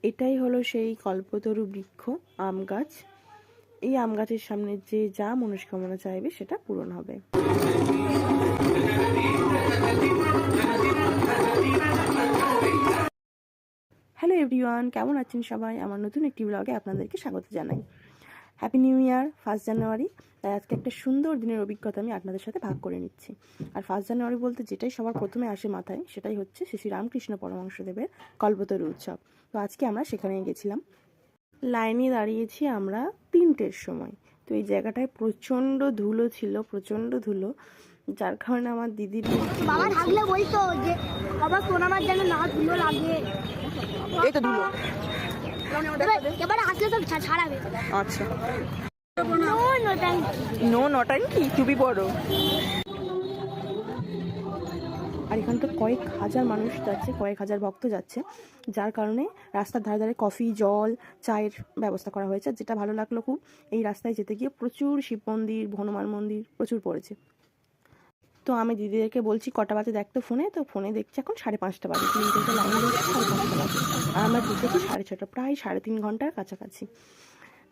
এটাই হলো সেই কল্পতরু বৃক্ষ, আম গাছ। এই আম গাছের সামনে যে যা মনস্কামনা চাইবে সেটা পূরণ হবে। হ্যালো এভরিওয়ান, কেমন আছেন সবাই? আমার নতুন একটি ব্লগে আপনাদেরকে স্বাগত জানাই। হ্যাপি নিউ ইয়ার, 1 জানুয়ারি। তাই আজকে একটা সুন্দর দিনের অভিজ্ঞতা আমি আপনাদের সাথে ভাগ করে নিচ্ছি। আর 1 জানুয়ারি বলতে যেটাই সবার প্রথমে আসে মাথায়, সেটাই হচ্ছে শ্রী রামকৃষ্ণ পরমহংসদেবের কল্পতরু উৎসব। তো আজকে আমরা সেখানে গেছিলাম। লাইনে দাঁড়িয়েছি আমরা 3টের সময়। তো এই জায়গাটায় প্রচণ্ড ধুলো ছিল, প্রচণ্ড ধুলো, যার কারণে আমার দিদির বাবা থাকলে বলতো যে বাবা আমার যেন না ধুলো লাগে। এই তো ধুলো এবারে আসলে সব ছাড়াবে। আচ্ছা, নো নটাঙ্কি খুবই বড়। আর এখানে তো কয়েক হাজার মানুষ যাচ্ছে, কয়েক হাজার ভক্ত যাচ্ছে, যার কারণে রাস্তার ধারে ধারে কফি, জল, চায়ের ব্যবস্থা করা হয়েছে। যেটা ভালো লাগলো খুব, এই রাস্তায় যেতে গিয়ে প্রচুর শিব মন্দির, হনুমান মন্দির প্রচুর পড়েছে। তো আমি দিদিদেরকে বলছি কটা বাজে দেখতো ফোনে, তো ফোনে দেখছি এখন 5:30 বাজে। 3 থেকে লাইন ধরছি, 5:30 বাজে। আর আমরা ঢুকেছি 6:30, প্রায় 3.5 ঘন্টার কাছাকাছি।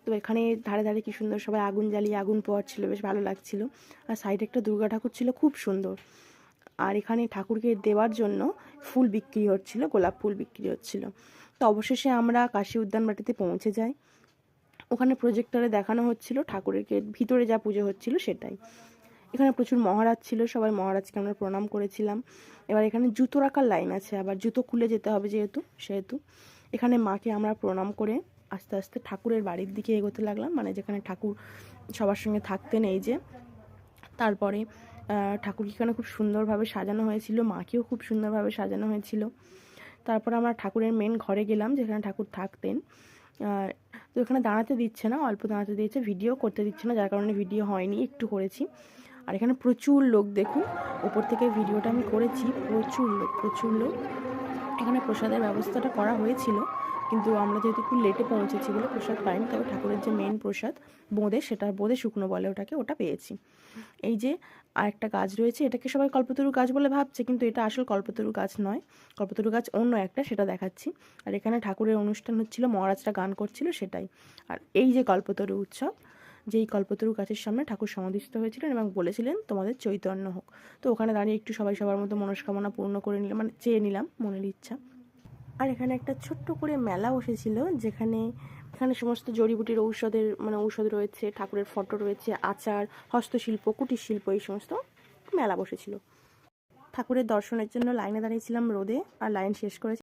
তো এখানে ধারে ধারে কি সুন্দর সবাই আগুন জ্বালিয়ে আগুন পোয়াচ্ছিল, বেশ ভালো লাগছিল। আর সাইডে একটা দুর্গা ঠাকুর ছিল, খুব সুন্দর। আর এখানে ঠাকুরকে দেওয়ার জন্য ফুল বিক্রি হচ্ছিল, গোলাপ ফুল বিক্রি হচ্ছিল। তো অবশেষে আমরা কাশী উদ্যান বাটিতে পৌঁছে যাই। ওখানে প্রজেক্টরে দেখানো হচ্ছিল ঠাকুরের ভিতরে যা পুজো হচ্ছিল সেটাই। এখানে প্রচুর মহারাজ ছিল, সবাই মহারাজকে আমরা প্রণাম করেছিলাম। এবার এখানে জুতো রাখার লাইন আছে, আবার জুতো খুলে যেতে হবে সেহেতু এখানে মাকে আমরা প্রণাম করে আস্তে আস্তে ঠাকুরের বাড়ির দিকে এগোতে লাগলাম, মানে যেখানে ঠাকুর সবার সঙ্গে থাকতেন। এই যে তারপরে ঠাকুরকে এখানে খুব সুন্দরভাবে সাজানো হয়েছিল, মাকেও খুব সুন্দরভাবে সাজানো হয়েছিল। তারপর আমরা ঠাকুরের মেন ঘরে গেলাম, যেখানে ঠাকুর থাকতেন। তো এখানে দাঁড়াতে দিচ্ছে না, অল্প দাঁড়াতে দিয়েছে, ভিডিও করতে দিচ্ছে না, যার কারণে ভিডিও হয়নি, একটু করেছি। আর এখানে প্রচুর লোক, দেখুন ওপর থেকে ভিডিওটা আমি করেছি, প্রচুর লোক। এখানে প্রসাদের ব্যবস্থাটা করা হয়েছিল, কিন্তু আমরা যেহেতু একটু লেটে পৌঁছেছি বলে প্রসাদ পাইনি। তবে ঠাকুরের যে মেন প্রসাদ বোঁদে, সেটা বোঁদে শুকনো বলে ওটা পেয়েছি। এই যে আরেকটা গাছ রয়েছে, এটাকে সবাই কল্পতরু গাছ বলে ভাবছে, কিন্তু এটা আসল কল্পতরু গাছ নয়, কল্পতরু গাছ অন্য একটা, সেটা দেখাচ্ছি। আর এখানে ঠাকুরের অনুষ্ঠান হচ্ছিল, মহারাজরা গান করছিল, সেটাই। আর এই যে কল্পতরু উৎসব, যেই কল্পতরু গাছের সামনে ঠাকুর সমাধিস্থ হয়েছিলেন এবং বলেছিলেন তোমাদের চৈতন্য হোক। তো ওখানে দাঁড়িয়ে একটু সবাই সবার মতো মনস্কামনা পূর্ণ করে নিলাম, মানে চেয়ে নিলাম মনের ইচ্ছা। আর এখানে একটা ছোট্ট করে মেলা বসেছিল, এখানে সমস্ত জড়িবুটির ঔষধ রয়েছে, ঠাকুরের ফটো রয়েছে, আচার, হস্তশিল্প, কুটির শিল্প, এই সমস্ত মেলা বসেছিল। ঠাকুরের দর্শনের জন্য লাইনে দাঁড়িয়েছিলাম রোদে, আর লাইন শেষ করেছি।